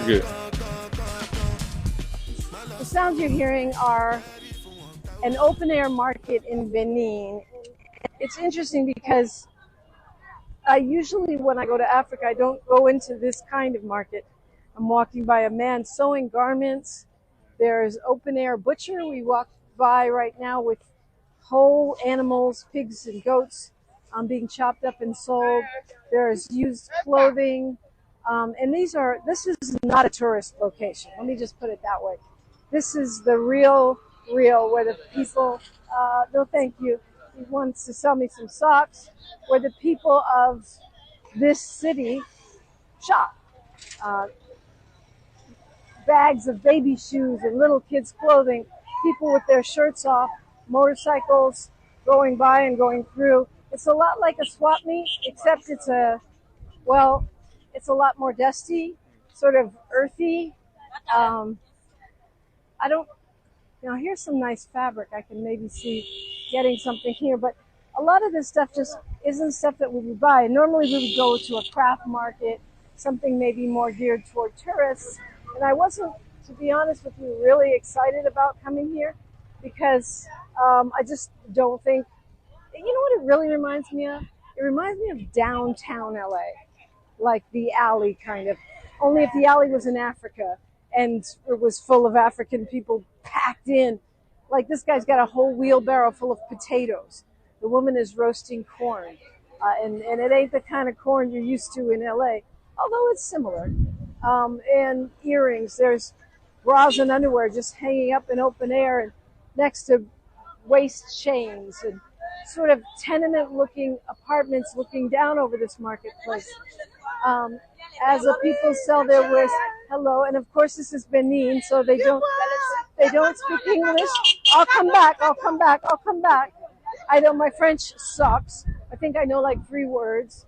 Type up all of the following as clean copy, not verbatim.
Good. The sounds you're hearing are an open-air market in Benin. It's interesting because usually when I go to Africa, I don't go into this kind of market. I'm walking by a man sewing garments. There's open-air butcher. We walk by right now with whole animals, pigs and goats, being chopped up and sold. There's used clothing. And this is not a tourist location. Let me just put it that way. This is the real where the people, no thank you, he wants to sell me some socks, where the people of this city shop. Bags of baby shoes and little kids' clothing, people with their shirts off, motorcycles going by and going through. It's a lot like a swap meet, except it's a lot more dusty, sort of earthy. Here's some nice fabric. I can maybe see getting something here, but a lot of this stuff just isn't stuff that we would buy. Normally we would go to a craft market, something maybe more geared toward tourists. And I wasn't, to be honest with you, really excited about coming here because I just don't think, you know what it really reminds me of? It reminds me of downtown LA, like the alley kind of. Only if the alley was in Africa and it was full of African people packed in. Like this guy's got a whole wheelbarrow full of potatoes. The woman is roasting corn. And it ain't the kind of corn you're used to in LA, although it's similar. And earrings. There's bras and underwear just hanging up in open air and next to waist chains and sort of tenement-looking apartments looking down over this marketplace. As the people sell their wares. Hello, and of course this is Benin, so they don't speak English. I'll come back. I know my French sucks. I think I know like 3 words,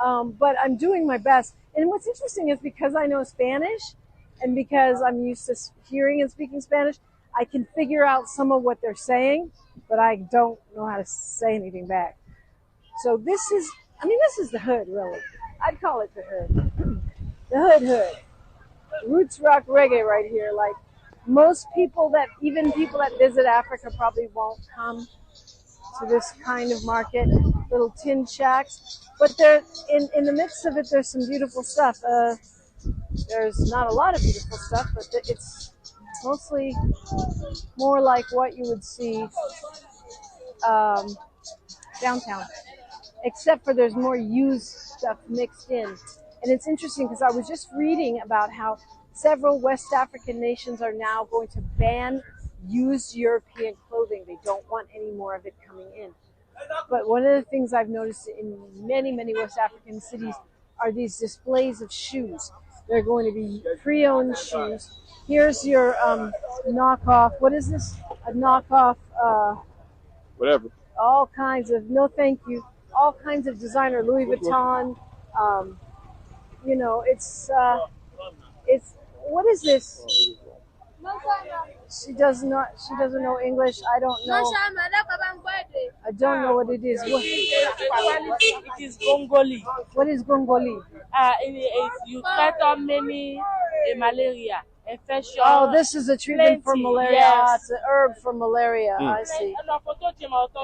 but I'm doing my best. And what's interesting is because I know Spanish and because I'm used to hearing and speaking Spanish, I can figure out some of what they're saying, but I don't know how to say anything back. So this is the hood, really. I'd call it the hood. The hood. Roots rock reggae right here. Like most people even people that visit Africa probably won't come to this kind of market, little tin shacks. But there, in the midst of it, there's some beautiful stuff. There's not a lot of beautiful stuff, but it's mostly more like what you would see downtown. Except for there's more used stuff mixed in. And it's interesting because I was just reading about how several West African nations are now going to ban used European clothing. They don't want any more of it coming in. But one of the things I've noticed in many, many West African cities are these displays of shoes. They're going to be pre-owned shoes. Here's your knockoff. What is this? A knockoff. Whatever. All kinds of, no thank you. All kinds of designer, Louis Vuitton. It's what is this? She doesn't know English. I don't know. I don't know what it is. It is Gongoli. What is Gongoli? You treat many malaria infection. Oh, this is a treatment for malaria. Yes. It's an herb for malaria. I see.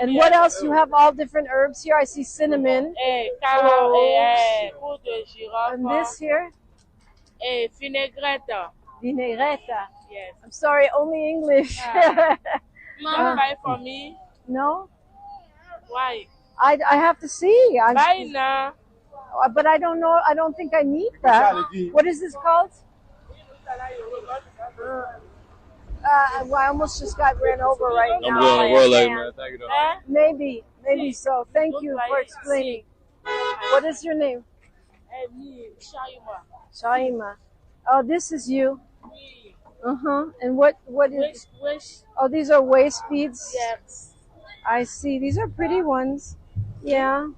And what else? You have all different herbs here. I see cinnamon. And this here? Vinaigrette. Vinaigrette. Yes. I'm sorry, only English. Don't buy for me. No? Why? I have to see. Buy now. But I don't know. I don't think I need that. What is this called? I almost just got ran over right now. I'm doing the world like, man. Thank you, though. Maybe so. Thank you for explaining. What is your name? Me, Shaima. Shaima. Oh, this is you. And what is? Oh, these are waist beads. Yes. I see. These are pretty ones. Yeah.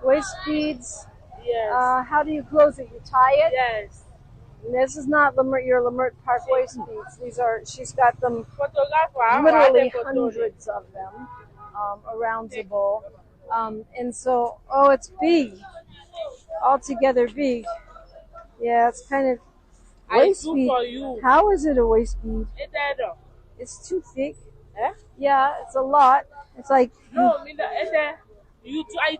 Waist beads. Yes. How do you close it? You tie it? Yes. And this is not your Lamert Park waist beads. She's got them literally hundreds of them around the bowl. And so, it's big. Altogether big. Yeah, it's kind of Waist do bead. for you. How is it a waist bead? It's too thick. Eh? Yeah, it's a lot. It's like No, I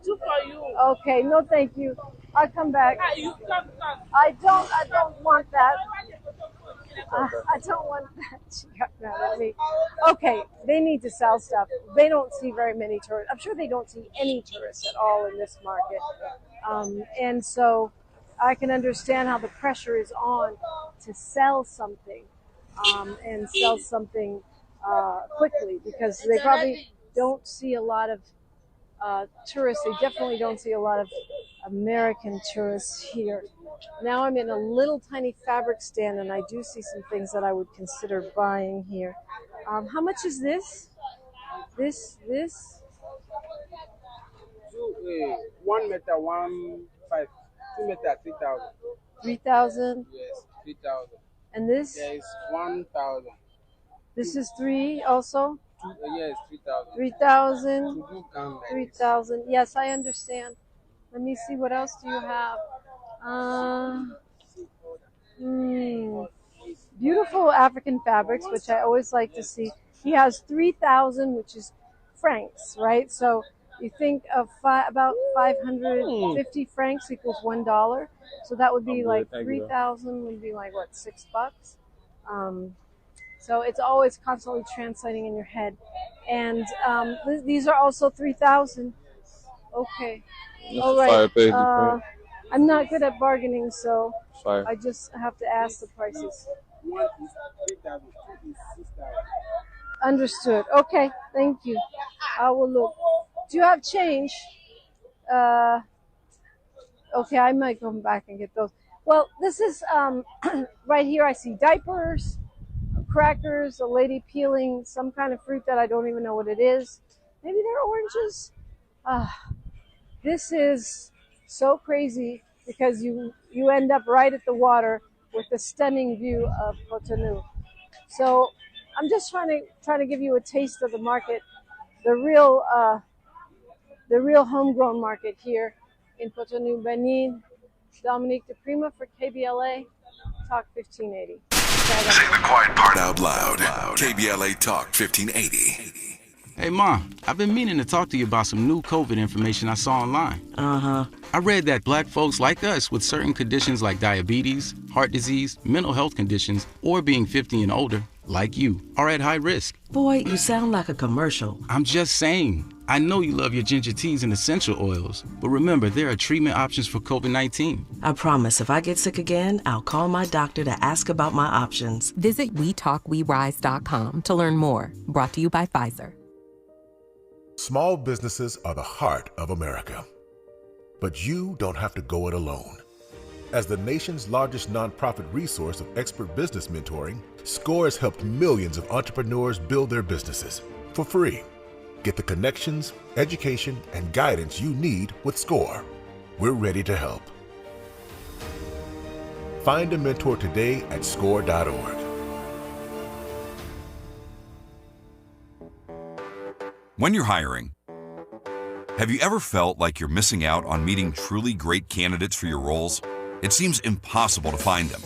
do for you. okay. No, thank you. I'll come back. You come. I don't want that. I don't want that. She got mad at me. Okay, they need to sell stuff. They don't see very many tourists. I'm sure they don't see any tourists at all in this market. And so I can understand how the pressure is on to sell something and sell something quickly because they probably don't see a lot of tourists. They definitely don't see a lot of American tourists here. Now I'm in a little tiny fabric stand and I do see some things that I would consider buying here. How much is this? This? 1 meter, 1.5, 2 meter, 3,000. 3,000? Yes, 3,000. And this? There is 1,000. This is 3 also? Yes, 3,000. 3,000? 3,000. Yes, I understand. Let me see. What else do you have? Beautiful African fabrics, which I always like to see. He has 3,000, which is francs, right? So you think of about 550 francs equals $1. So that would be like 3,000 would be like what, $6? So it's always constantly translating in your head. And these are also 3,000. Okay. All right. I'm not good at bargaining, so I just have to ask the prices. Understood. Okay. Thank you. I will look. Do you have change? Okay, I might come back and get those. Well, this is right here. I see diapers, crackers, a lady peeling some kind of fruit that I don't even know what it is. Maybe they're oranges. This is so crazy because you end up right at the water with a stunning view of Cotonou. So I'm just trying to give you a taste of the market, the real homegrown market here in Cotonou, Benin. Dominique DiPrima for KBLA Talk 1580. Say the quiet part out loud. KBLA Talk 1580. Hey, Mom, I've been meaning to talk to you about some new COVID information I saw online. I read that black folks like us with certain conditions like diabetes, heart disease, mental health conditions, or being 50 and older, like you, are at high risk. Boy, you sound like a commercial. I'm just saying. I know you love your ginger teas and essential oils, but remember, there are treatment options for COVID-19. I promise if I get sick again, I'll call my doctor to ask about my options. Visit WeTalkWeRise.com to learn more. Brought to you by Pfizer. Small businesses are the heart of America. But you don't have to go it alone. As the nation's largest nonprofit resource of expert business mentoring, SCORE has helped millions of entrepreneurs build their businesses for free. Get the connections, education, and guidance you need with SCORE. We're ready to help. Find a mentor today at score.org. When you're hiring, have you ever felt like you're missing out on meeting truly great candidates for your roles? It seems impossible to find them,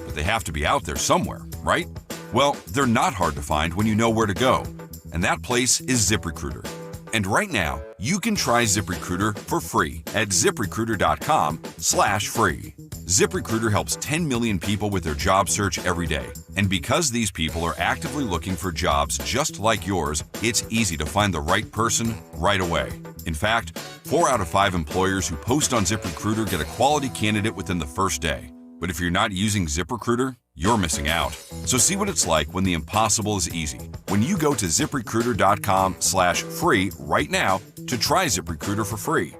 but they have to be out there somewhere, right? Well, they're not hard to find when you know where to go, and that place is ZipRecruiter. And right now, you can try ZipRecruiter for free at ZipRecruiter.com/free. ZipRecruiter helps 10 million people with their job search every day. And because these people are actively looking for jobs just like yours, it's easy to find the right person right away. In fact, 4 out of 5 employers who post on ZipRecruiter get a quality candidate within the first day. But if you're not using ZipRecruiter, you're missing out. So see what it's like when the impossible is easy. When you go to ZipRecruiter.com/free right now to try ZipRecruiter for free.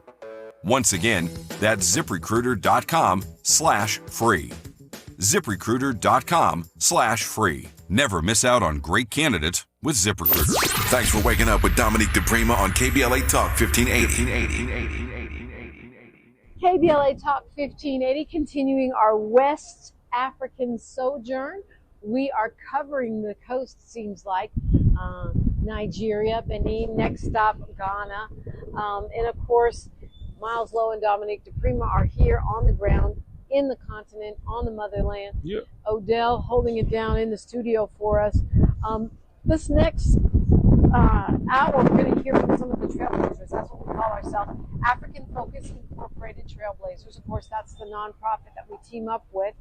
Once again, that's ZipRecruiter.com/free. ZipRecruiter.com/free. Never miss out on great candidates with ZipRecruiter. Thanks for waking up with Dominique DiPrima on KBLA Talk 1580. KBLA Talk 1580, continuing our West African sojourn. We are covering the coast, seems like. Nigeria, Benin, next stop, Ghana. And of course, Miles Lowe and Dominique DiPrima are here on the ground in the continent, on the motherland. Yeah. Odell holding it down in the studio for us. This next hour, we're going to hear from some of the Trailblazers. That's what we call ourselves, African Focus Incorporated Trailblazers. Of course, that's the nonprofit that we team up with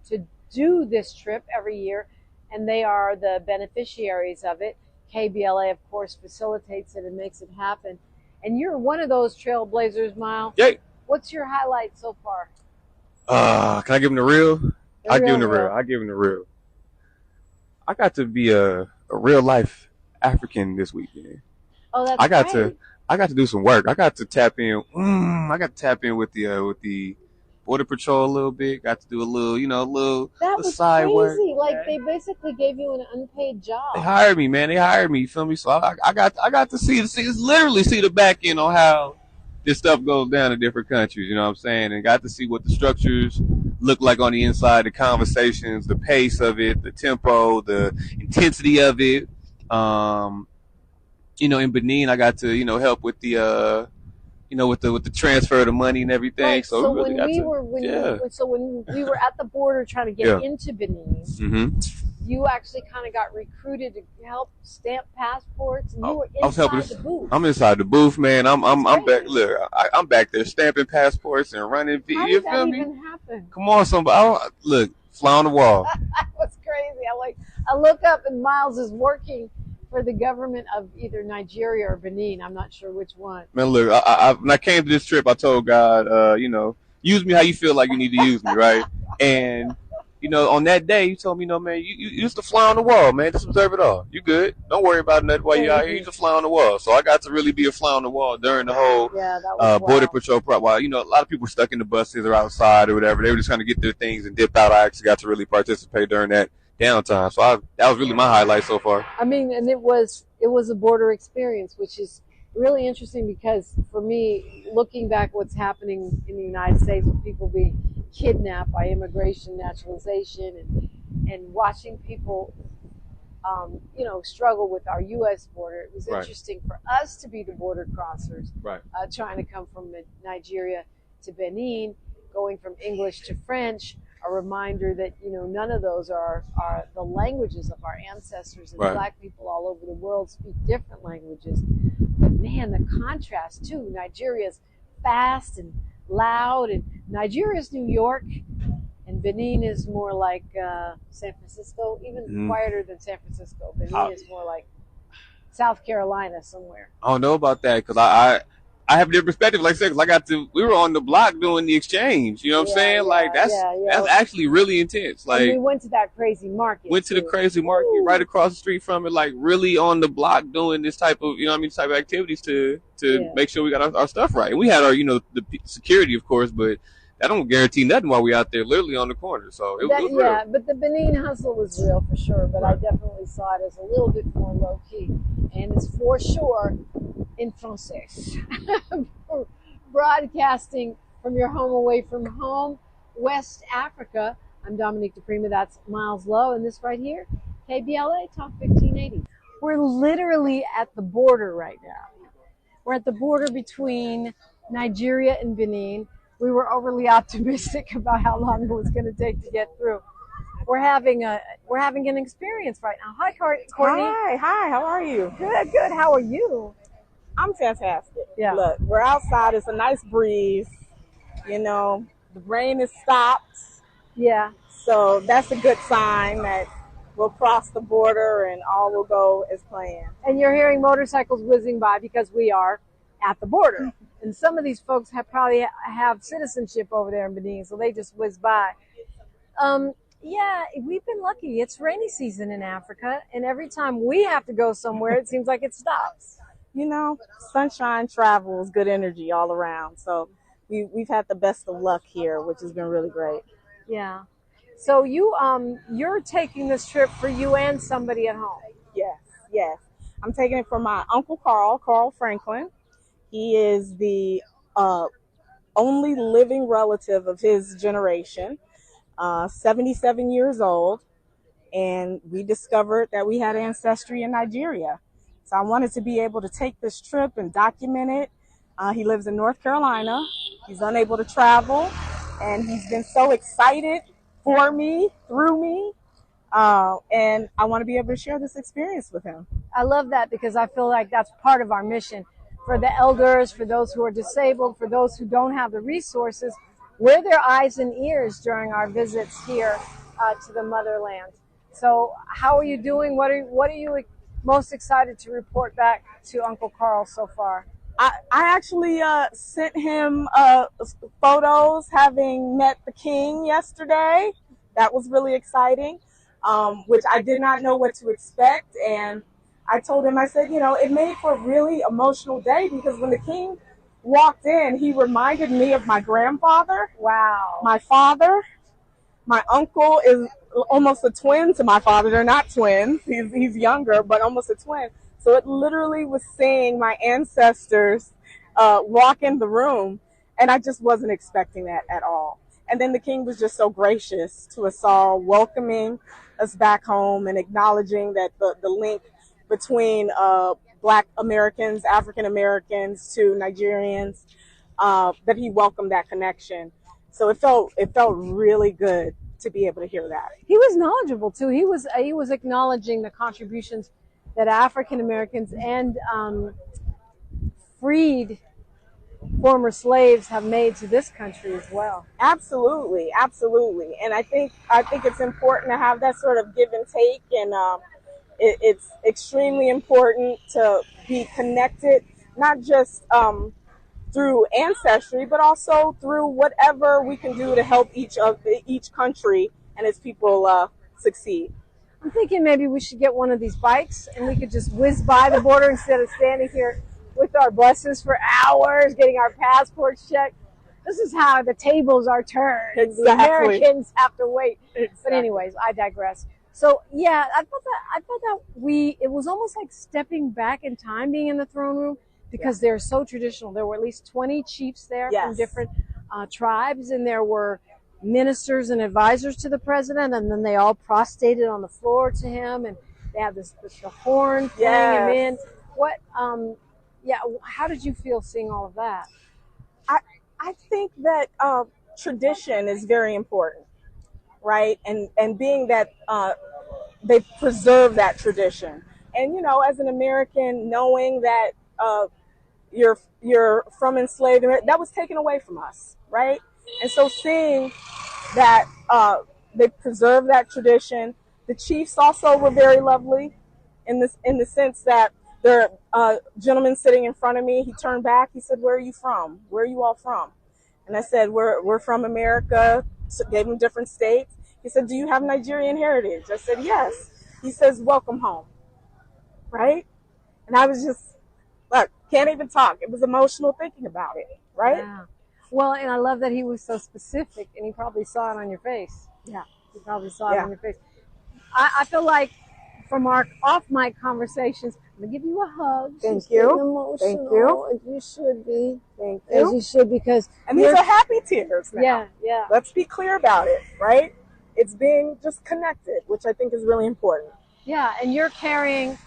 to do this trip every year, and they are the beneficiaries of it. KBLA, of course, facilitates it and makes it happen. And you're one of those Trailblazers, Miles. Yay. What's your highlight so far? Can I give him the real? I give him the real. I give him the real. I got to be a real life African this weekend. Oh, that's I got great. I got to do some work. I got to tap in. I got to tap in with the Border Patrol a little bit. Got to do a little, That was side crazy. work. Like they basically gave you an unpaid job. They hired me, man. They hired me. You feel me? So I got to literally see the back end on how this stuff goes down in different countries. You know what I'm saying? And got to see what the structures look like on the inside, the conversations, the pace of it, the tempo, the intensity of it. In Benin, I got to, help with the, with the transfer of the money and everything. Right. So we really when we were at the border trying to get into Benin, you actually kind of got recruited to help stamp passports, and you were inside the booth. I'm inside the booth, man. I'm back. Look, I'm back there stamping passports and running. How did that even happen? Come on, somebody. Look, fly on the wall. That was crazy. I look up and Miles is working for the government of either Nigeria or Benin. I'm not sure which one. Man, look, when I came to this trip, I told God, use me how you feel like you need to use me, right? And, on that day, you told me, man, you used to fly on the wall, man. Just observe it all. You good. Don't worry about nothing while you're out here. You just fly on the wall. So I got to really be a fly on the wall during the whole Border Patrol while, a lot of people were stuck in the buses or outside or whatever. They were just trying to get their things and dip out. I actually got to really participate during that downtime. So that was really my highlight so far. I mean, and it was a border experience, which is really interesting because for me, looking back what's happening in the United States with people being kidnapped by immigration, naturalization, and watching people, struggle with our U.S. border. It was interesting for us to be the border crossers, trying to come from Nigeria to Benin, going from English to French. A reminder that none of those are the languages of our ancestors, and Black people all over the world speak different languages. But man, the contrast too. Nigeria's fast and loud, and Nigeria's New York, and Benin is more like San Francisco, even quieter than San Francisco. Benin is more like South Carolina somewhere. I don't know about that because I have a different perspective. Like I said, we were on the block doing the exchange. You know what I'm saying? That's actually really intense. Like, and we went to that crazy market. Went to the crazy market right across the street from it, like really on the block doing this type of, type of activities to make sure we got our stuff right. And we had our, the security, of course, but that don't guarantee nothing while we out there literally on the corner. So it was real. Yeah, but the Benin hustle was real for sure, but I definitely saw it as a little bit more low key. And it's for sure in Francais. Broadcasting from your home away from home, West Africa. I'm Dominique DiPrima, that's Miles Lowe, and this right here, KBLA Talk 1580. We're literally at the border right now. We're at the border between Nigeria and Benin. We were overly optimistic about how long it was going to take to get through. We're having an experience right now. Hi, Courtney. Hi. How are you? Good. How are you? I'm fantastic. Yeah. Look, we're outside. It's a nice breeze. The rain has stopped. Yeah. So that's a good sign that we'll cross the border and all will go as planned. And you're hearing motorcycles whizzing by because we are at the border. And some of these folks probably have citizenship over there in Benin, so they just whiz by. Yeah, we've been lucky. It's rainy season in Africa, and every time we have to go somewhere, it seems like it stops. Sunshine travels, good energy all around. So we've had the best of luck here, which has been really great. Yeah. So you're taking this trip for you and somebody at home. Yes. I'm taking it for my Uncle Carl Franklin. He is the only living relative of his generation, 77 years old, and we discovered that we had ancestry in Nigeria. So I wanted to be able to take this trip and document it. He lives in North Carolina. He's unable to travel, and he's been so excited for me, through me, and I want to be able to share this experience with him. I love that because I feel like that's part of our mission. For the elders, for those who are disabled, for those who don't have the resources, we're their eyes and ears during our visits here to the motherland. So how are you doing? What are you most excited to report back to Uncle Carl so far? I actually sent him photos having met the king yesterday. That was really exciting, which I did not know what to expect. And I told him, I said, you know, it made for a really emotional day because when the king walked in, he reminded me of my grandfather. Wow. My father. My uncle is almost a twin to my father. They're not twins. He's younger, but almost a twin. So it literally was seeing my ancestors walk in the room, and I just wasn't expecting that at all. And then the king was just so gracious to us all, welcoming us back home and acknowledging that the link between Black Americans, African Americans to Nigerians, that he welcomed that connection. So it felt really good to be able to hear that. He was knowledgeable too. He was acknowledging the contributions that African Americans and freed former slaves have made to this country as well. Absolutely, absolutely. And I think it's important to have that sort of give and take, and it's extremely important to be connected, not just through ancestry, but also through whatever we can do to help each country and its people succeed. I'm thinking maybe we should get one of these bikes and we could just whiz by the border instead of standing here with our buses for hours, getting our passports checked. This is how the tables are turned. Exactly. The Americans have to wait. Exactly. But anyways, I digress. So yeah, I thought that it was almost like stepping back in time being in the throne room because they're so traditional. There were at least 20 chiefs there from different tribes, and there were ministers and advisors to the president, and then they all prostrated on the floor to him, and they had the horn pulling him in. How did you feel seeing all of that? I think that tradition is very important, right? And being that they preserve that tradition, and you know, as an American, knowing that you're from enslaved, that was taken away from us, right? And so seeing that they preserve that tradition. The chiefs also were very lovely in the sense that the gentleman sitting in front of me, he turned back, he said, "Where are you from? Where are you all from?" And I said, we're from America. So gave him different states. He said, "Do you have Nigerian heritage?" I said, "Yes." He says, "Welcome home." Right? And I was just, look, can't even talk. It was emotional thinking about it, right? Yeah. Well, and I love that he was so specific, and he probably saw it on your face. Yeah. He probably saw it on your face. I feel like from our off-mic conversations, I'm going to give you a hug. Thank you. Thank you. As you should be. Thank you. As you should, because... And these are happy tears now. Yeah, yeah. Let's be clear about it, right? It's being just connected, which I think is really important. Yeah, and you're carrying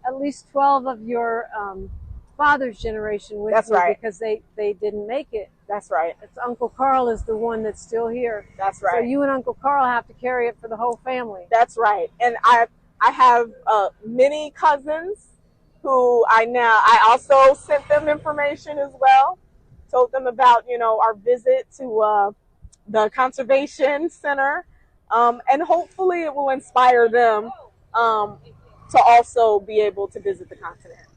at least 12 of your father's generation with That's you right. because they didn't make it. That's right. It's Uncle Carl is the one that's still here. That's right. So you and Uncle Carl have to carry it for the whole family. That's right. And I have many cousins who I also sent them information as well. Told them about, you know, our visit to the conservation center. And hopefully it will inspire them to also be able to visit the continent.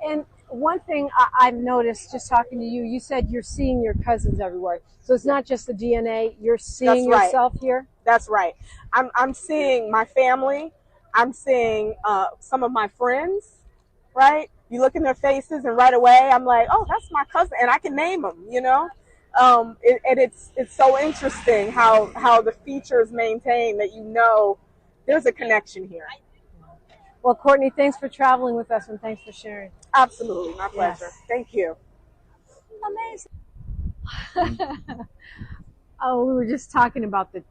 And one thing I've noticed just talking to you, you said you're seeing your cousins everywhere. So it's not just the DNA, you're seeing yourself here? That's right. I'm seeing my family. I'm seeing some of my friends, right? You look in their faces and right away I'm like, oh, that's my cousin, and I can name them, you know? And it's so interesting how the features maintain that, you know, there's a connection here. Well, Courtney, thanks for traveling with us and thanks for sharing. Absolutely. My pleasure. Yes. Thank you. Amazing. Oh, we were just talking about the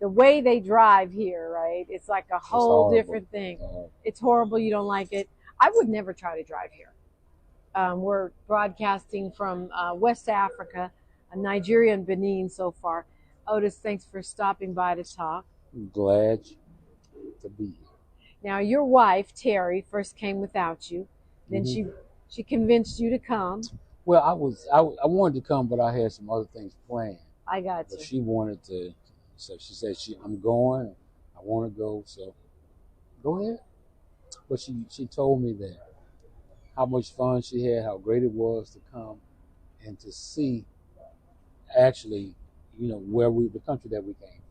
way they drive here, right? It's like a whole different thing. It's horrible. You don't like it. I would never try to drive here. We're broadcasting from West Africa, Nigeria and Benin so far. Otis, thanks for stopping by to talk. I'm glad to be here. Now, your wife, Terry, first came without you. Then she convinced you to come. Well, I wanted to come, but I had some other things planned. I got you. But she wanted to, so she said, I'm going, I want to go, so go ahead. But she told me that how much fun she had, how great it was to come and to see actually, the country that we came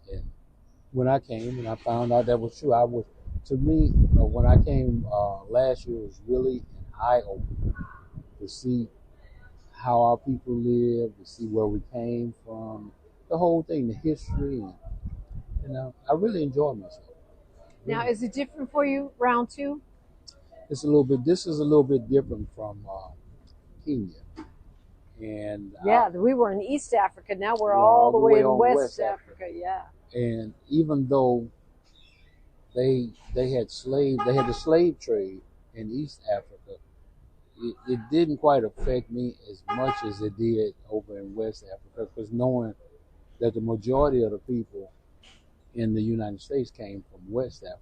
from. And when I came and I found out that was true, when I came last year, it was really an eye-opener to see how our people live, to see where we came from, the whole thing, the history, and I really enjoyed myself. Now, is it different for you, round two? This is a little bit different from Kenya. And we were in East Africa. Now we're all the way in West Africa. Yeah. And even though they had the slave trade in East Africa, it didn't quite affect me as much as it did over in West Africa, because knowing that the majority of the people in the United States came from West Africa,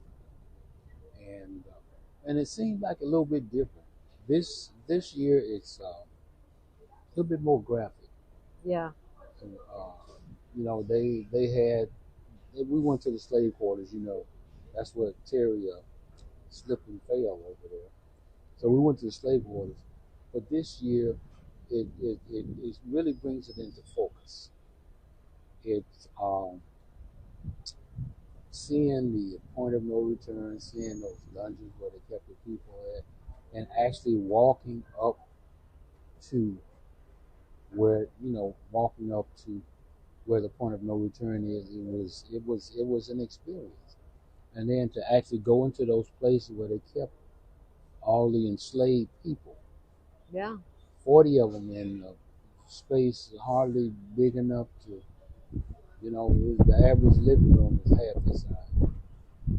and it seemed like a little bit different. This year it's a little bit more graphic. Yeah. We went to the slave quarters. That's where Terry slipped and fell over there. So we went to the slave quarters, but this year it really brings it into focus. It's seeing the point of no return, seeing those dungeons where they kept the people at, and actually walking up to where the point of no return is. It was an experience, and then to actually go into those places where they kept all the enslaved people. Yeah. 40 of them in a space hardly big enough to, the average living room is half the size.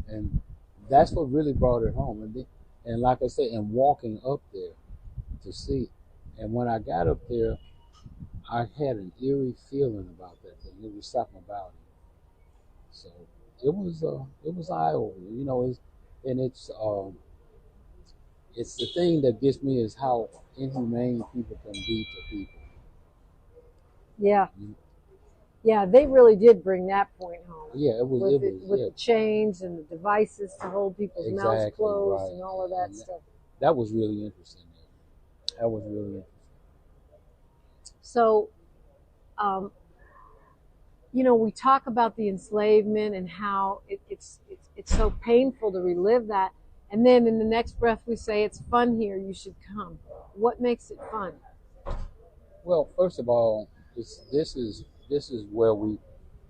And that's what really brought it home. And like I said, and walking up there to see. And when I got up there, I had an eerie feeling about that thing. It was something about it. So it was eye-opening, it's the thing that gets me is how inhumane people can be to people. Yeah. Yeah, they really did bring that point home. Yeah, it was with the chains and the devices to hold people's mouths closed and all of that stuff. That was really interesting. That was really interesting. So, we talk about the enslavement and how it's so painful to relive that. And then in the next breath we say, it's fun here, you should come. What makes it fun? Well, first of all, this is where we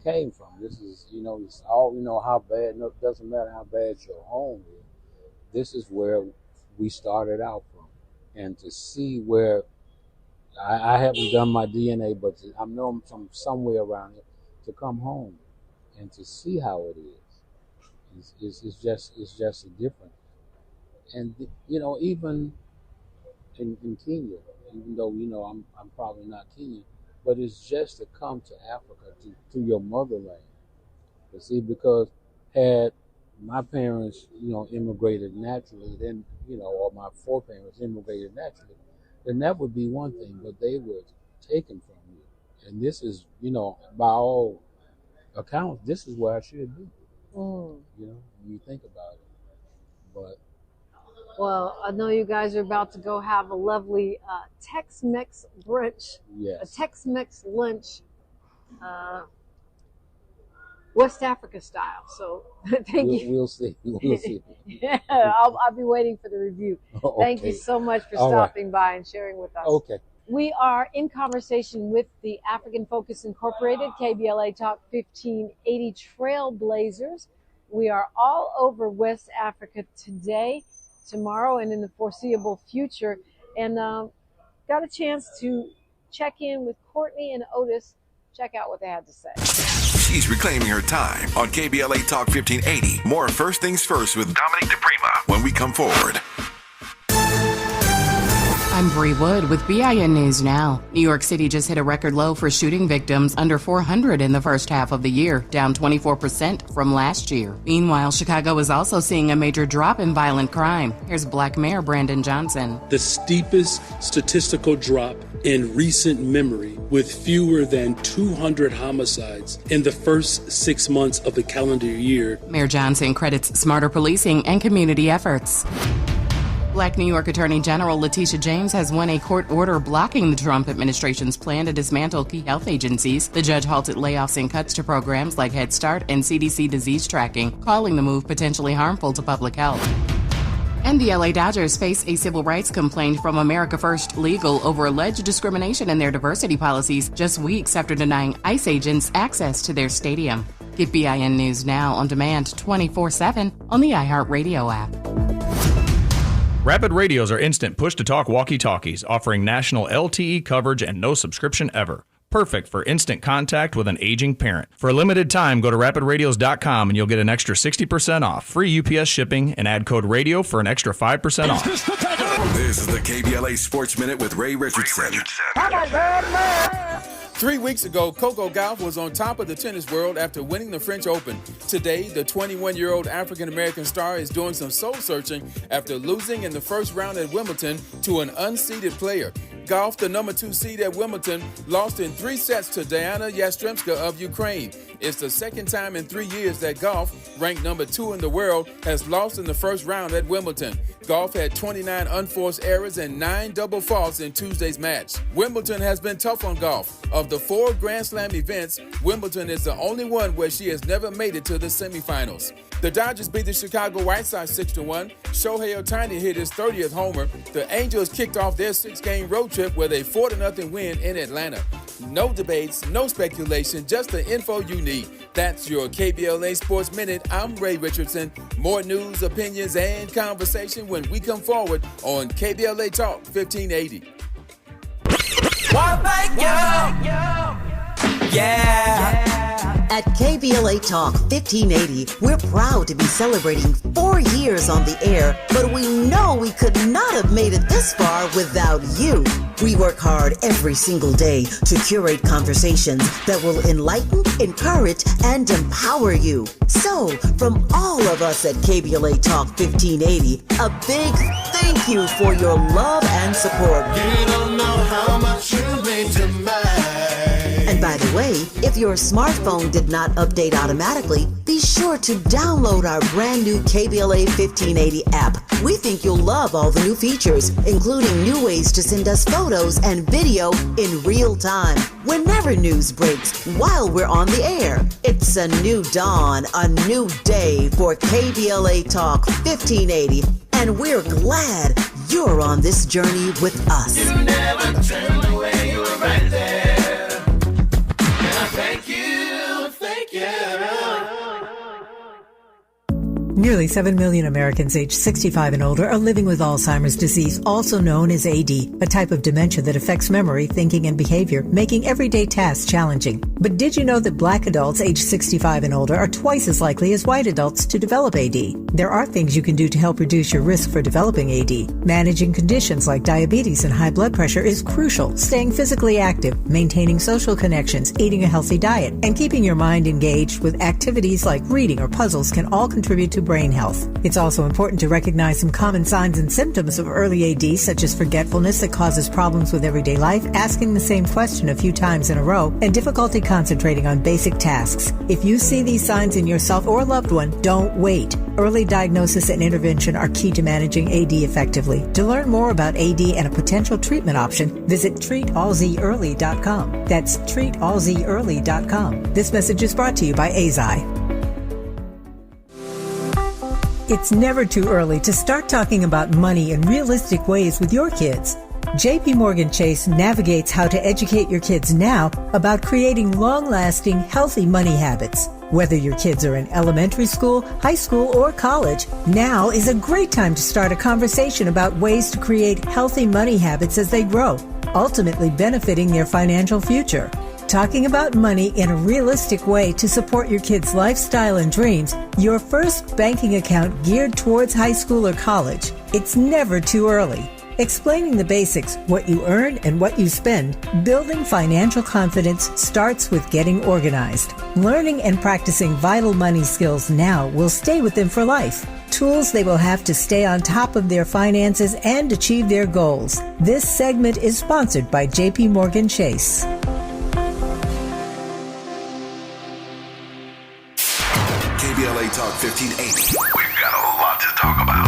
came from. This is, it's all, how bad, it doesn't matter how bad your home is. This is where we started out from. And to see where, I haven't done my DNA, but I know I'm from somewhere around here, to come home and to see how it is. It's just a difference. And even in Kenya, even though I'm probably not Kenyan, but it's just to come to Africa, to your motherland. You see, because had my parents, immigrated naturally, then or my foreparents immigrated naturally, then that would be one thing. But they were taken from you, and this is, by all accounts, this is where I should be. When you think about it, but. Well, I know you guys are about to go have a lovely Tex-Mex brunch, yes. A Tex-Mex lunch, West Africa style. So thank you. We'll see. We'll see. Yeah, I'll be waiting for the review. Okay. Thank you so much for stopping by and sharing with us. Okay. We are in conversation with the African Focus Incorporated, KBLA Talk 1580 Trailblazers. We are all over West Africa today, tomorrow, and in the foreseeable future, and got a chance to check in with Courtney and Otis. Check out what they had to say. She's reclaiming her time on KBLA Talk 1580. More First Things First with Dominique DiPrima when we come forward. I'm Bree Wood with BIN News Now. New York City just hit a record low for shooting victims, under 400 in the first half of the year, down 24% from last year. Meanwhile, Chicago is also seeing a major drop in violent crime. Here's Black Mayor Brandon Johnson. The steepest statistical drop in recent memory, with fewer than 200 homicides in the first 6 months of the calendar year. Mayor Johnson credits smarter policing and community efforts. Black New York Attorney General Letitia James has won a court order blocking the Trump administration's plan to dismantle key health agencies. The judge halted layoffs and cuts to programs like Head Start and CDC disease tracking, calling the move potentially harmful to public health. And the LA Dodgers face a civil rights complaint from America First Legal over alleged discrimination in their diversity policies just weeks after denying ICE agents access to their stadium. Get BIN News Now on demand 24/7 on the iHeartRadio app. Rapid radios are instant push-to-talk walkie-talkies, offering national LTE coverage and no subscription ever. Perfect for instant contact with an aging parent. For a limited time, go to rapidradios.com and you'll get an extra 60% off, free UPS shipping, and add code radio for an extra 5% off. This is the KBLA Sports Minute with Ray Richardson. Come on, man. 3 weeks ago, Coco Gauff was on top of the tennis world after winning the French Open. Today, the 21-year-old African-American star is doing some soul-searching after losing in the first round at Wimbledon to an unseeded player. Gauff, the number 2 seed at Wimbledon, lost in 3 sets to Diana Yastremska of Ukraine. It's the second time in 3 years that Gauff, ranked number 2 in the world, has lost in the first round at Wimbledon. Gauff had 29 unforced errors and 9 double faults in Tuesday's match. Wimbledon has been tough on Gauff. Of the 4 Grand Slam events, Wimbledon is the only one where she has never made it to the semifinals. The Dodgers beat the Chicago White Sox 6-1. Shohei Ohtani hit his 30th homer. The Angels kicked off their 6-game road trip with a 4-0 win in Atlanta. No debates, no speculation, just the info you need. That's your KBLA Sports Minute. I'm Ray Richardson. More news, opinions, and conversation when we come forward on KBLA Talk 1580. At KBLA Talk 1580, we're proud to be celebrating 4 years on the air, but we know we could not have made it this far without you. We work hard every single day to curate conversations that will enlighten, encourage, and empower you. So, from all of us at KBLA Talk 1580, a big thank you for your love and support. You don't know how much you mean to me. And by the way, if your smartphone did not update automatically, be sure to download our brand new KBLA 1580 app. We think you'll love all the new features, including new ways to send us photos and video in real time, whenever news breaks, while we're on the air. It's a new dawn, a new day for KBLA Talk 1580, and we're glad you're on this journey with us. You never turned away, you were right there. Thank you, thank you. Nearly 7 million Americans aged 65 and older are living with Alzheimer's disease, also known as AD, a type of dementia that affects memory, thinking, and behavior, making everyday tasks challenging. But did you know that Black adults aged 65 and older are twice as likely as white adults to develop AD? There are things you can do to help reduce your risk for developing AD. Managing conditions like diabetes and high blood pressure is crucial. Staying physically active, maintaining social connections, eating a healthy diet, and keeping your mind engaged with activities like reading or puzzles can all contribute to brain health. It's also important to recognize some common signs and symptoms of early AD, such as forgetfulness that causes problems with everyday life, asking the same question a few times in a row, and difficulty concentrating on basic tasks. If you see these signs in yourself or a loved one, don't wait. Early diagnosis and intervention are key to managing AD effectively. To learn more about AD and a potential treatment option, visit treatalzearly.com. That's treatalzearly.com. This message is brought to you by AZI. It's never too early to start talking about money in realistic ways with your kids. JP Morgan Chase navigates how to educate your kids now about creating long-lasting, healthy money habits. Whether your kids are in elementary school, high school, or college, now is a great time to start a conversation about ways to create healthy money habits as they grow, ultimately benefiting their financial future. Talking about money in a realistic way to support your kids' lifestyle and dreams, your first banking account geared towards high school or college. It's never too early. Explaining the basics, what you earn and what you spend, building financial confidence starts with getting organized. Learning and practicing vital money skills now will stay with them for life. Tools they will have to stay on top of their finances and achieve their goals. This segment is sponsored by JP Morgan Chase. KBLA Talk 1580. We've got a lot to talk about.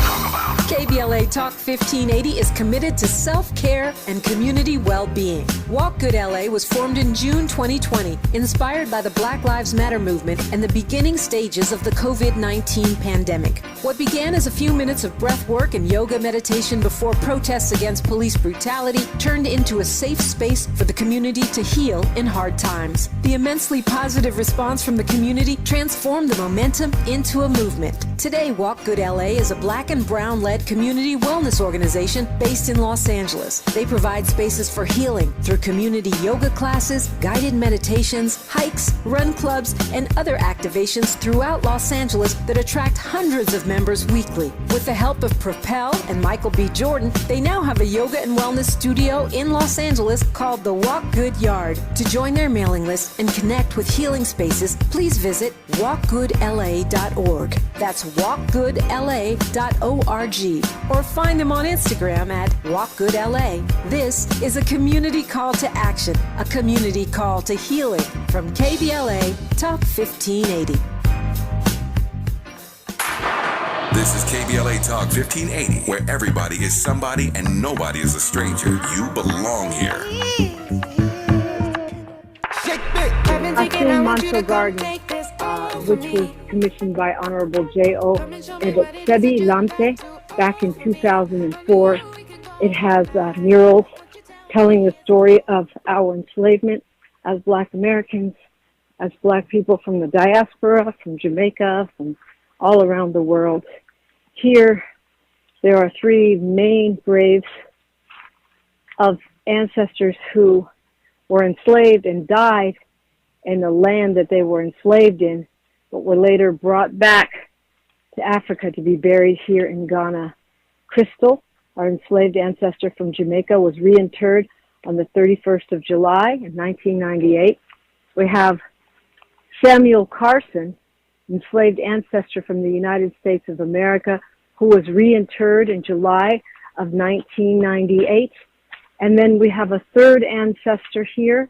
KBLA Talk 1580 is committed to self-care and community well-being. Walk Good LA was formed in June 2020, inspired by the Black Lives Matter movement and the beginning stages of the COVID-19 pandemic. What began as a few minutes of breath work and yoga meditation before protests against police brutality turned into a safe space for the community to heal in hard times. The immensely positive response from the community transformed the momentum into a movement. Today, Walk Good LA is a Black and Brown-led community wellness organization based in Los Angeles. They provide spaces for healing through community yoga classes, guided meditations, hikes, run clubs, and other activations throughout Los Angeles that attract hundreds of members weekly. With the help of Propel and Michael B. Jordan, they now have a yoga and wellness studio in Los Angeles called the Walk Good Yard. To join their mailing list and connect with healing spaces, please visit walkgoodla.org. That's walkgoodla.org. Or find them on Instagram at walkgoodla. This is a community call to action, a community call to healing from KBLA Talk 1580. This is KBLA Talk 1580, where everybody is somebody and nobody is a stranger. You belong here. Akin Manso Garden, which was commissioned by Honorable J.O. Ebotsebi Lamte back in 2004. It has murals telling the story of our enslavement as Black Americans, as Black people from the diaspora, from Jamaica, from all around the world. Here, there are three main graves of ancestors who were enslaved and died in the land that they were enslaved in, but were later brought back to Africa to be buried here in Ghana. Crystal, our enslaved ancestor from Jamaica, was reinterred on the 31st of July in 1998. We have Samuel Carson, enslaved ancestor from the United States of America, who was reinterred in July of 1998. And then we have a third ancestor here,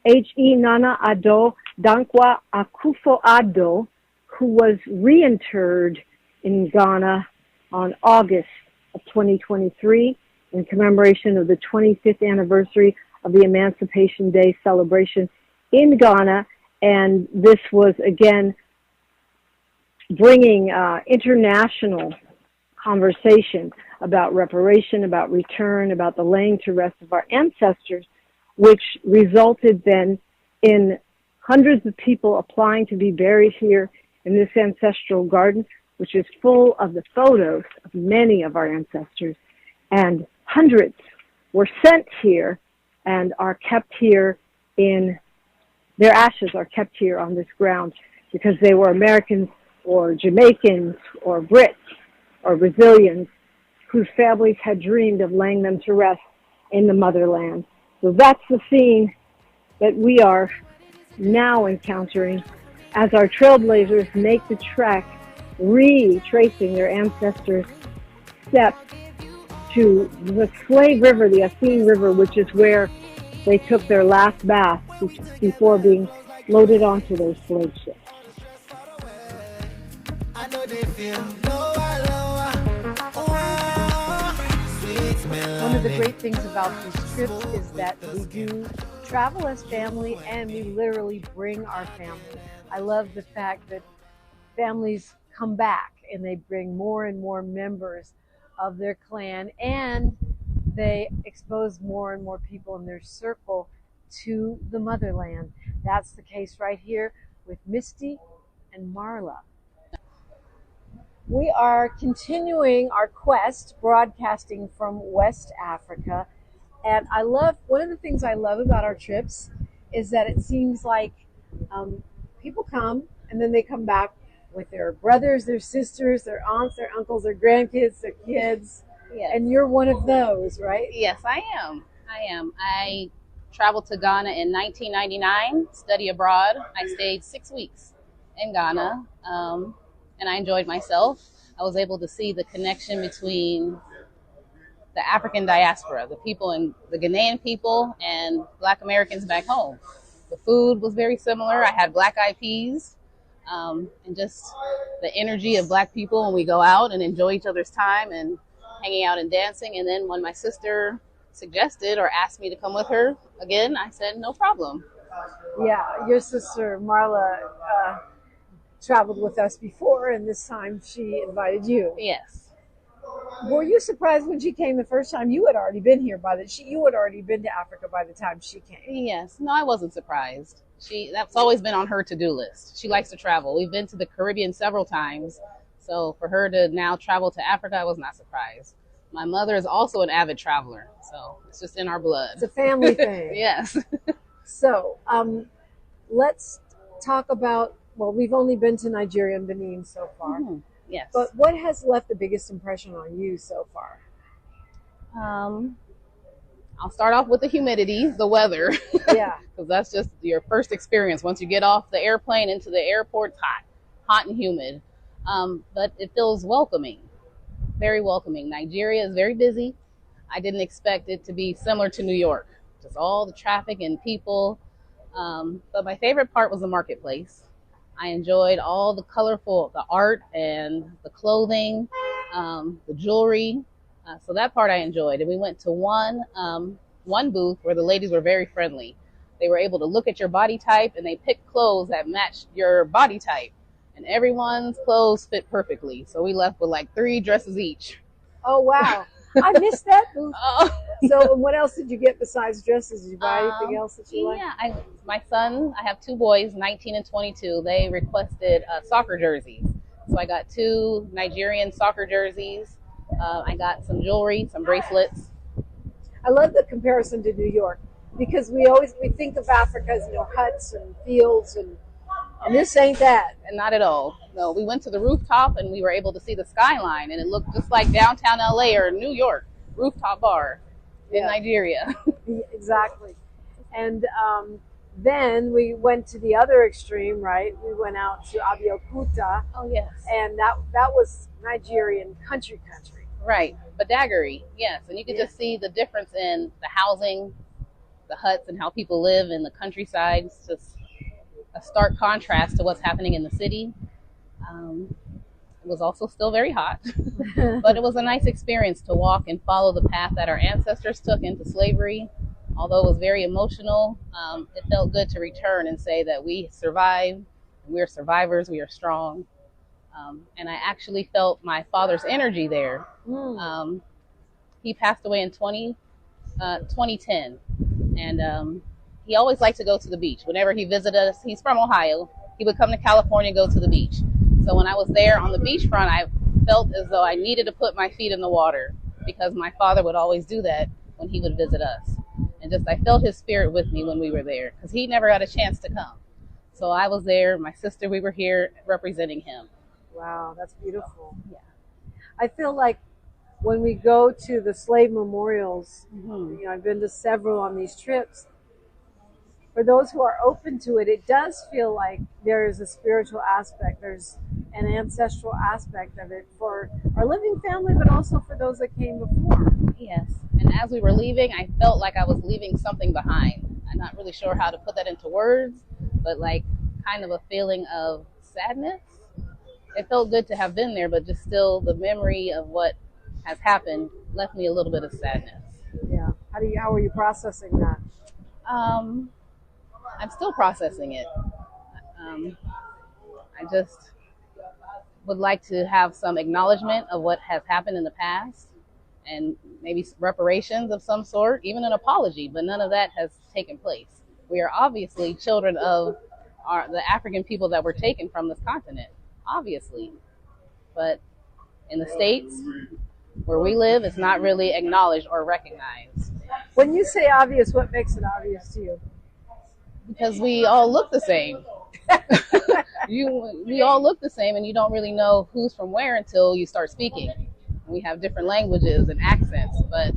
H.E. Nana Ado Dankwa Akufo Ado, who was reinterred in Ghana on August of 2023 in commemoration of the 25th anniversary of the Emancipation Day celebration in Ghana. And this was, again, bringing international conversation about reparation, about return, about the laying to rest of our ancestors, which resulted then in hundreds of people applying to be buried here in this ancestral garden, which is full of the photos of many of our ancestors. And hundreds were sent here and are kept here their ashes are kept here on this ground because they were Americans or Jamaicans or Brits or Brazilians whose families had dreamed of laying them to rest in the motherland. So that's the scene that we are now encountering as our trailblazers make the trek, retracing their ancestors' steps to the Slave River, the Athene River, which is where they took their last bath before being loaded onto those slave ships. One of the great things about these trips is that we do travel as family and we literally bring our family. I love the fact that families come back and they bring more and more members of their clan and they expose more and more people in their circle to the motherland. That's the case right here with Misty and Marla. We are continuing our quest, broadcasting from West Africa. And one of the things I love about our trips is that it seems like people come and then they come back with their brothers, their sisters, their aunts, their uncles, their grandkids, their kids. Yes. And you're one of those, right? Yes, I am. I traveled to Ghana in 1999, study abroad. I stayed 6 weeks in Ghana, and I enjoyed myself. I was able to see the connection between the African diaspora, the people in the Ghanaian people and Black Americans back home. The food was very similar. I had black-eyed peas, and just the energy of Black people when we go out and enjoy each other's time and hanging out and dancing. And then when my sister suggested or asked me to come with her again, I said, no problem. Yeah, your sister Marla traveled with us before, and this time she invited you. Yes. Were you surprised when she came the first time? You had already been here you had already been to Africa by the time she came. Yes. No, I wasn't surprised. That's always been on her to-do list. She likes to travel. We've been to the Caribbean several times. So for her to now travel to Africa, I was not surprised. My mother is also an avid traveler, so it's just in our blood. It's a family thing. Yes. So let's talk about, we've only been to Nigeria and Benin so far. Mm-hmm. Yes. But what has left the biggest impression on you so far? I'll start off with the humidity, the weather. Yeah. Because that's just your first experience. Once you get off the airplane into the airport, it's hot and humid. But it feels welcoming, very welcoming. Nigeria is very busy. I didn't expect it to be similar to New York, just all the traffic and people. But my favorite part was the marketplace. I enjoyed all the the art and the clothing, the jewelry. So that part I enjoyed. And we went to one booth where the ladies were very friendly. They were able to look at your body type and they picked clothes that matched your body type. And everyone's clothes fit perfectly. So we left with like 3 dresses each. Oh, wow. I missed that booth. So what else did you get besides dresses? Did you buy anything else that you liked? Yeah, my son, I have 2 boys, 19 and 22. They requested soccer jerseys. So I got 2 Nigerian soccer jerseys. I got some jewelry, some bracelets. I love the comparison to New York because we think of Africa as, huts and fields and this ain't that. And not at all. No, we went to the rooftop and we were able to see the skyline and it looked just like downtown LA or New York, rooftop bar in Nigeria. Exactly. And then we went to the other extreme, right? We went out to Abeokuta. Oh, yes. And that was Nigerian country. Right. Badagry, yes. And you could just see the difference in the housing, the huts, and how people live in the countryside. It's just a stark contrast to what's happening in the city. It was also still very hot, but it was a nice experience to walk and follow the path that our ancestors took into slavery. Although it was very emotional, it felt good to return and say that we survived, we're survivors, we are strong. And I actually felt my father's energy there. He passed away in 2010, and he always liked to go to the beach. Whenever he visited us, he's from Ohio, he would come to California and go to the beach. So when I was there on the beachfront, I felt as though I needed to put my feet in the water because my father would always do that when he would visit us. And just I felt his spirit with me when we were there because he never got a chance to come. So I was there, my sister, we were here representing him. Wow, that's beautiful. Yeah. I feel like when we go to the slave memorials, I've been to several on these trips. For those who are open to it, it does feel like there is a spiritual aspect. There's an ancestral aspect of it for our living family, but also for those that came before. Yes. And as we were leaving, I felt like I was leaving something behind. I'm not really sure how to put that into words, but like kind of a feeling of sadness. It felt good to have been there, but just still the memory of what has happened left me a little bit of sadness. Yeah. How are you processing that? I'm still processing it. I just would like to have some acknowledgement of what has happened in the past and maybe reparations of some sort, even an apology, but none of that has taken place. We are obviously children of the African people that were taken from this continent, obviously. But in the States, where we live, it's not really acknowledged or recognized. When you say obvious, what makes it obvious to you? Because we all look the same. We all look the same, and you don't really know who's from where until you start speaking. We have different languages and accents, but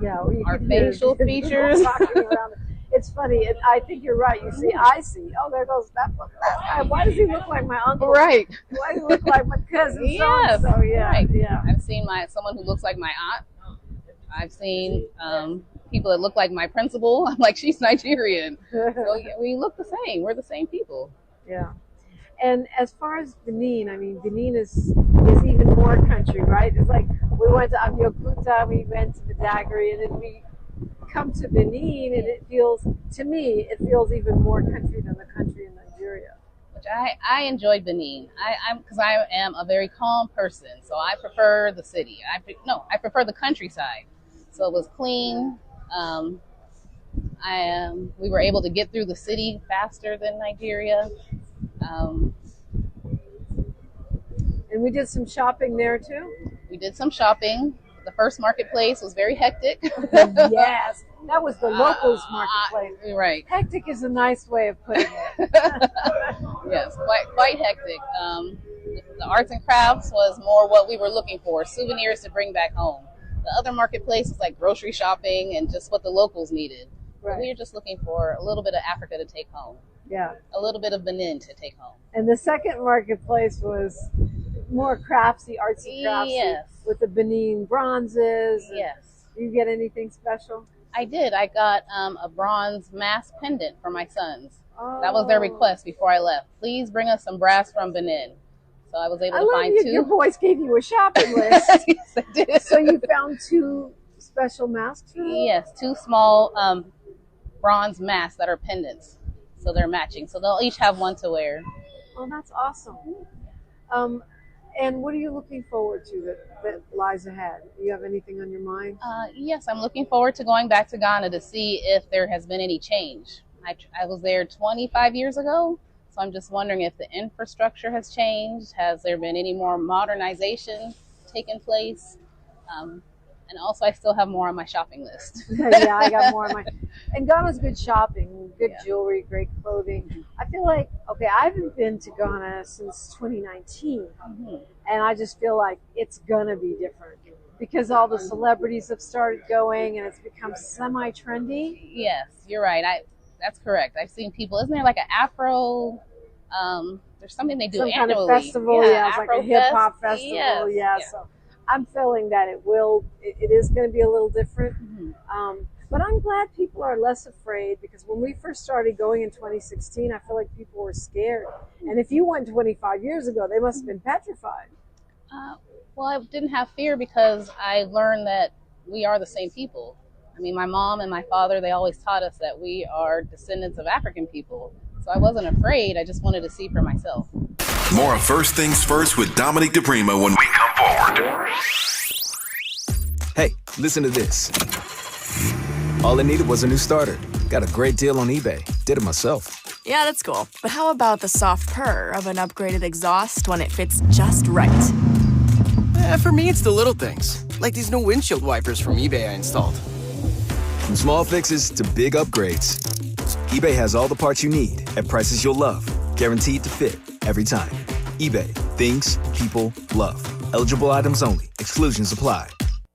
yeah, our facial features. It's funny. I think you're right. I see. Oh, there goes that guy. Why does he look like my uncle? Right. Why does he look like my cousin? Yes. So yeah. Right. Yeah. I've seen someone who looks like my aunt. I've seen people that look like my principal. I'm like, she's Nigerian. So yeah, we look the same. We're the same people. Yeah. And as far as Benin, I mean, Benin is even more country, right? It's like we went to Abeokuta, we went to Badagry, and then we come to Benin, and it feels even more country than the country in Nigeria. Which I enjoyed Benin. Because I am a very calm person, so I prefer the city. I prefer the countryside. So it was clean. We were able to get through the city faster than Nigeria. And we did some shopping there too. We did some shopping. The first marketplace was very hectic. Yes, that was the locals marketplace. Right. Hectic is a nice way of putting it. Yes, quite hectic. The arts and crafts was more what we were looking for, souvenirs to bring back home. The other marketplace was like grocery shopping and just what the locals needed. Right. We were just looking for a little bit of Africa to take home. Yeah. A little bit of Benin to take home. And the second marketplace was more craftsy, artsy craftsy. Yes. With the Benin bronzes. Yes. Did you get anything special? I did. I got a bronze mask pendant for my sons. Oh. That was their request before I left. Please bring us some brass from Benin. So I was able to find two. Your boys gave you a shopping list. Yes, I did. So you found two special masks for them? Yes, two small bronze masks that are pendants. So they're matching. So they'll each have one to wear. Oh, that's awesome. And what are you looking forward to that lies ahead? Do you have anything on your mind? Yes, I'm looking forward to going back to Ghana to see if there has been any change. I was there 25 years ago, so I'm just wondering if the infrastructure has changed. Has there been any more modernization taking place? And also, I still have more on my shopping list. Yeah, I got more on my... And Ghana's good shopping, good jewelry, great clothing. I feel like, I haven't been to Ghana since 2019. Mm-hmm. And I just feel like it's going to be different because all the celebrities have started going and it's become semi-trendy. Yes, you're right. That's correct. I've seen people, isn't there like an Afro... there's something they do some annually. Kind of festival, it's like a hip-hop festival. Yes. Yeah, so I'm feeling that it is going to be a little different. Mm-hmm. But I'm glad people are less afraid because when we first started going in 2016, I feel like people were scared. And if you went 25 years ago, they must have been petrified. Well, I didn't have fear because I learned that we are the same people. I mean, my mom and my father, they always taught us that we are descendants of African people. So I wasn't afraid. I just wanted to see for myself. More of First Things First with Dominique DiPrima when we come forward. Hey, listen to this. All I needed was a new starter. Got a great deal on eBay. Did it myself. Yeah, that's cool. But how about the soft purr of an upgraded exhaust when it fits just right? For me, it's the little things. Like these new windshield wipers from eBay I installed. From small fixes to big upgrades, eBay has all the parts you need at prices you'll love. Guaranteed to fit every time. eBay. Things people love. Eligible items only. Exclusions apply.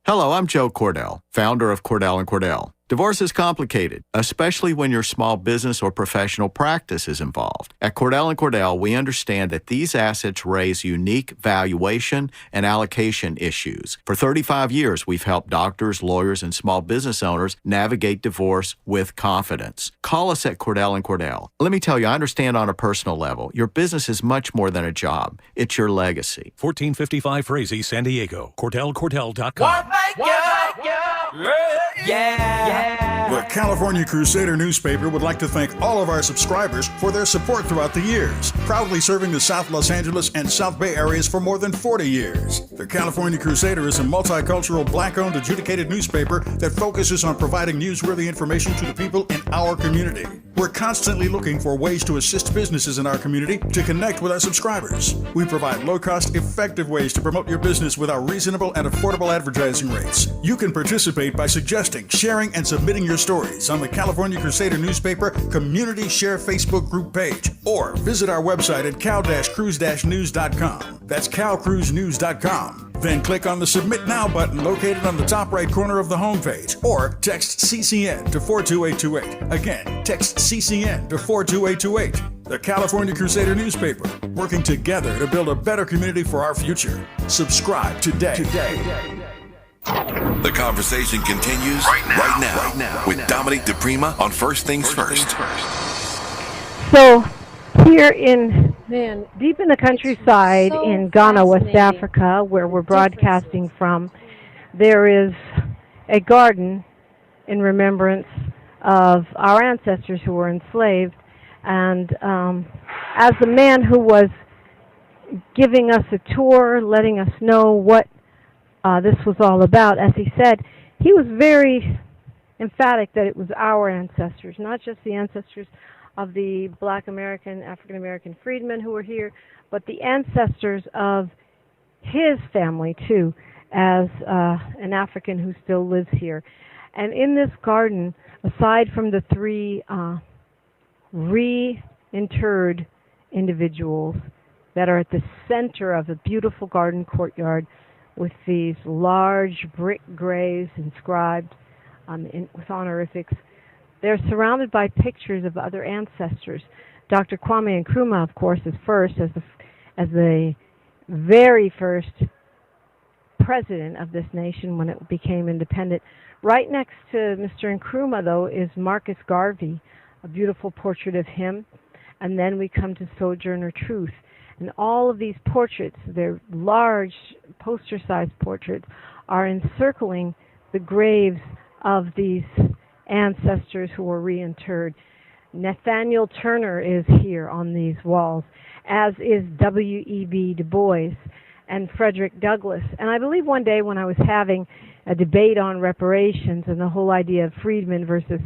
Hello, I'm Joe Cordell, founder of Cordell & Cordell. Divorce is complicated, especially when your small business or professional practice is involved. At Cordell & Cordell, we understand that these assets raise unique valuation and allocation issues. For 35 years, we've helped doctors, lawyers, and small business owners navigate divorce with confidence. Call us at Cordell & Cordell. Let me tell you, I understand on a personal level, your business is much more than a job. It's your legacy. 1455 Frazee, San Diego. CordellCordell.com. The California Crusader newspaper would like to thank all of our subscribers for their support throughout the years, proudly serving the South Los Angeles and South Bay areas for more than 40 years. The California Crusader is a multicultural, black-owned, adjudicated newspaper that focuses on providing newsworthy information to the people in our community. We're constantly looking for ways to assist businesses in our community to connect with our subscribers. We provide low-cost, effective ways to promote your business with our reasonable and affordable advertising rates. You can participate by suggesting, sharing, and submitting your stories on the California Crusader newspaper Community Share Facebook group page, or visit our website at cal-cruise-news.com. That's calcruisenews.com. Then click on the Submit Now button located on the top right corner of the homepage, or text CCN to 42828. Again, text CCN to 42828. The California Crusader newspaper, working together to build a better community for our future. Subscribe today. The conversation continues right now with Dominique DiPrima on First Things First. So, here deep in the countryside in Ghana, West Africa, where we're broadcasting from, there is a garden in remembrance of our ancestors who were enslaved. And as the man who was giving us a tour, letting us know what this was all about, as he said, he was very emphatic that it was our ancestors, not just the ancestors of the Black American, African American freedmen who were here, but the ancestors of his family too, as an African who still lives here. And in this garden, aside from the three reinterred individuals that are at the center of a beautiful garden courtyard with these large brick graves inscribed with honorifics, they're surrounded by pictures of other ancestors. Dr. Kwame Nkrumah, of course, is first as the very first president of this nation when it became independent. Right next to Mr. Nkrumah, though, is Marcus Garvey, a beautiful portrait of him. And then we come to Sojourner Truth. And all of these portraits, they're large poster-sized portraits, are encircling the graves of these ancestors who were reinterred. Nathaniel Turner is here on these walls, as is W.E.B. Du Bois and Frederick Douglass. And I believe one day when I was having a debate on reparations and the whole idea of freedmen versus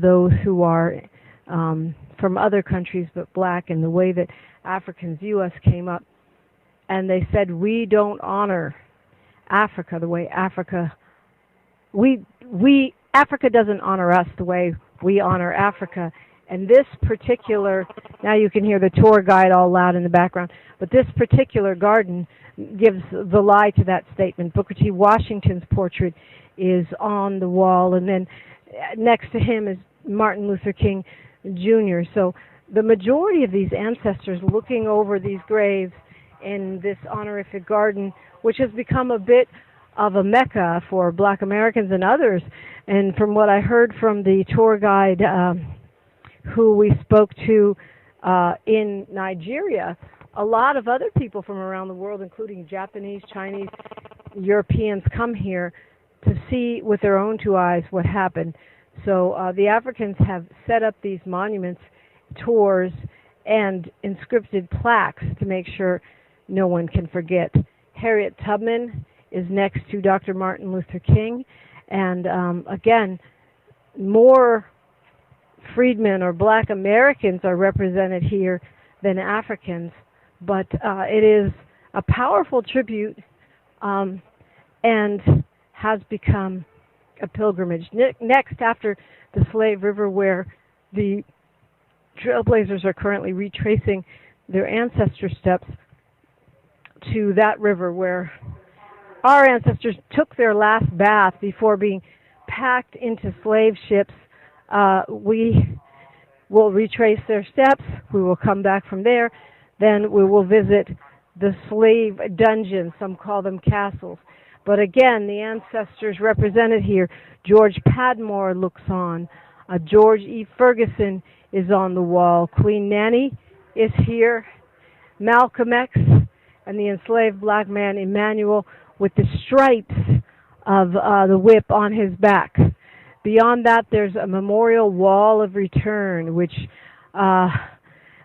those who are from other countries but black, and the way that Africans view us came up, and they said we don't honor Africa the way Africa doesn't honor us the way we honor Africa. And this particular, now you can hear the tour guide all loud in the background, but this particular garden gives the lie to that statement. Booker T. Washington's portrait is on the wall, and then next to him is Martin Luther King Jr. So the majority of these ancestors looking over these graves in this honorific garden, which has become a bit of a mecca for Black Americans and others. And from what I heard from the tour guide who we spoke to in Nigeria, a lot of other people from around the world, including Japanese, Chinese, Europeans, come here to see with their own two eyes what happened. So the Africans have set up these monuments, tours, and inscripted plaques to make sure no one can forget. Harriet Tubman is next to Dr. Martin Luther King. And again, more freedmen or Black Americans are represented here than Africans. But it is a powerful tribute and has become a pilgrimage. Next, after the Slave River, where the Trailblazers are currently retracing their ancestor steps to that river where our ancestors took their last bath before being packed into slave ships. We will retrace their steps. We will come back from there. Then we will visit the slave dungeons. Some call them castles. But again, the ancestors represented here. George Padmore looks on. George E. Ferguson is on the wall. Queen Nanny is here. Malcolm X and the enslaved black man Emmanuel with the stripes of the whip on his back. Beyond that, there's a memorial wall of return, which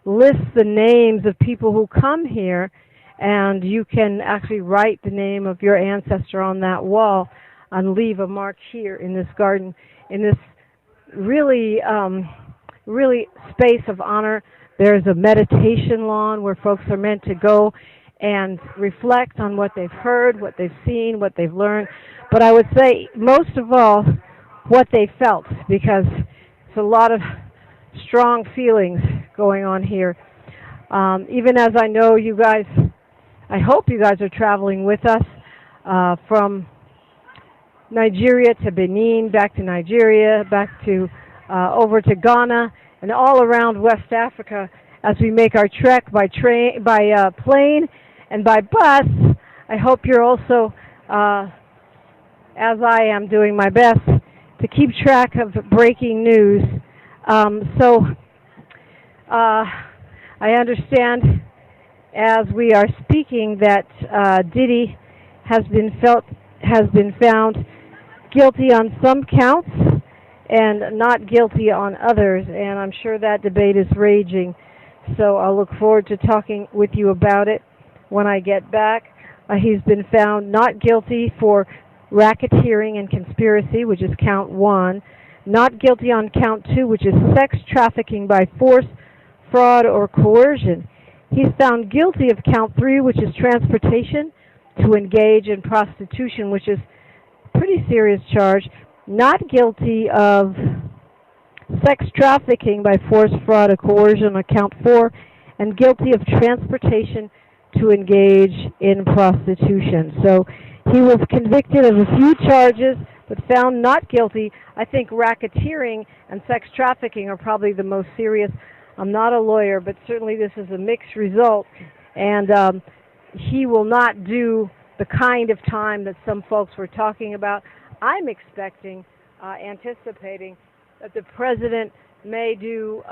lists the names of people who come here, and you can actually write the name of your ancestor on that wall and leave a mark here in this garden, in this really space of honor. There's a meditation lawn where folks are meant to go and reflect on what they've heard, what they've seen, what they've learned. But I would say, most of all, what they felt, because it's a lot of strong feelings going on here. Even as I know you guys I hope you guys are traveling with us from Nigeria to Benin, back to Nigeria, back to over to Ghana, and all around West Africa as we make our trek by train, by plane, and by bus. I hope you're also, as I am, doing my best to keep track of breaking news. So I understand as we are speaking that Diddy has been found guilty on some counts and not guilty on others, and I'm sure that debate is raging. So I'll look forward to talking with you about it when I get back. He's been found not guilty for racketeering and conspiracy, which is count 1, not guilty on count 2, which is sex trafficking by force, fraud, or coercion. He's found guilty of count 3, which is transportation to engage in prostitution, which is a pretty serious charge, not guilty of sex trafficking by force, fraud, or coercion on count 4, and guilty of transportation to engage in prostitution. So he was convicted of a few charges, but found not guilty. I think racketeering and sex trafficking are probably the most serious. I'm not a lawyer, but certainly this is a mixed result, and he will not do the kind of time that some folks were talking about. I'm expecting, anticipating, that the president may do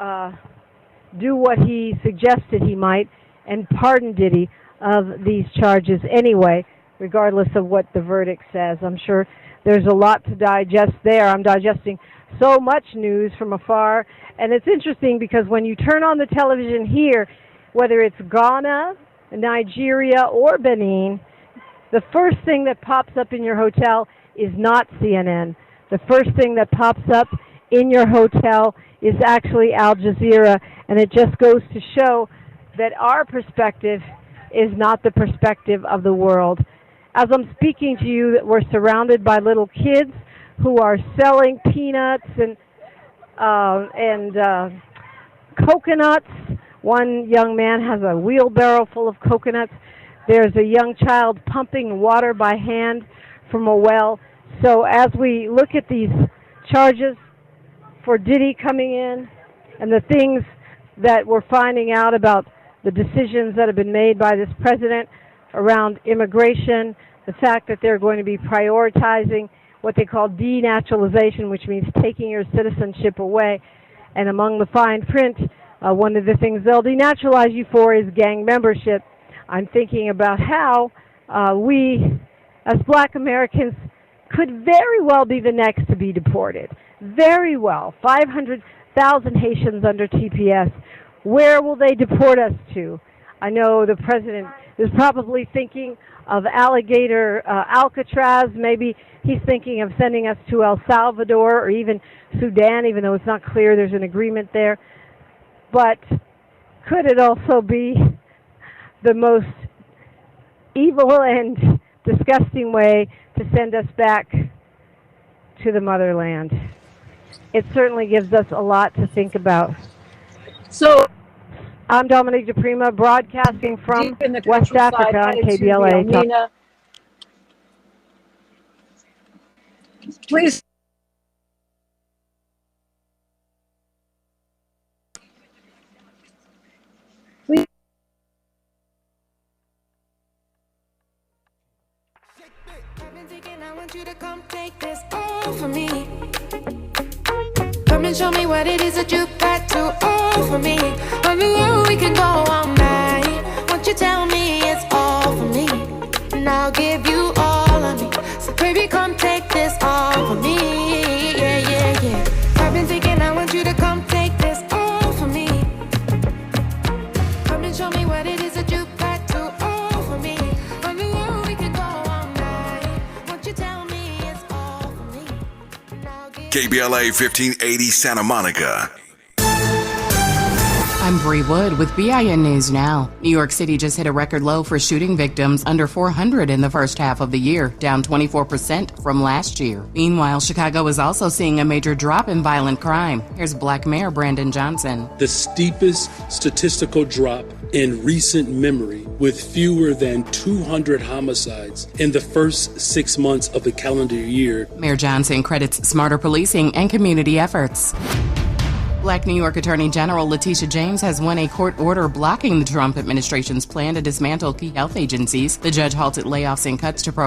what he suggested he might and pardon Diddy of these charges anyway, regardless of what the verdict says. I'm sure there's a lot to digest there. I'm digesting so much news from afar, and it's interesting because when you turn on the television here, whether it's Ghana, Nigeria, or Benin, the first thing that pops up in your hotel is not CNN. The first thing that pops up in your hotel is actually Al Jazeera, and it just goes to show that our perspective is not the perspective of the world. As I'm speaking to you, that we're surrounded by little kids who are selling peanuts and coconuts. One young man has a wheelbarrow full of coconuts. There's a young child pumping water by hand from a well. So as we look at these charges for Diddy coming in and the things that we're finding out about the decisions that have been made by this president around immigration, the fact that they're going to be prioritizing what they call denaturalization, which means taking your citizenship away. And among the fine print, one of the things they'll denaturalize you for is gang membership. I'm thinking about how we, as Black Americans, could very well be the next to be deported. Very well. 500,000 Haitians under TPS. Where will they deport us to? I know the president is probably thinking of Alligator Alcatraz. Maybe he's thinking of sending us to El Salvador or even Sudan, even though it's not clear there's an agreement there. But could it also be the most evil and disgusting way to send us back to the motherland? It certainly gives us a lot to think about. So, I'm Dominique DiPrima, broadcasting from West Africa on KBLA. Please. I want you to come take this all for me. Come and show me what it is that you got to offer me. On you we can go all night. Won't you tell me it's all for me? And I'll give you all of me. So baby, come take this all for me. Yeah, yeah, yeah. I've been thinking I want you to come take this all for me. Come and show me what it is that you got to offer me. On you we can go all night. Won't you tell me it's all for me? KBLA 1580 Santa Monica. I'm Bree Wood with BIN News Now. New York City just hit a record low for shooting victims, under 400 in the first half of the year, down 24% from last year. Meanwhile, Chicago is also seeing a major drop in violent crime. Here's Black Mayor Brandon Johnson. The steepest statistical drop in recent memory, with fewer than 200 homicides in the first 6 months of the calendar year. Mayor Johnson credits smarter policing and community efforts. Black New York Attorney General Letitia James has won a court order blocking the Trump administration's plan to dismantle key health agencies. The judge halted layoffs and cuts to programs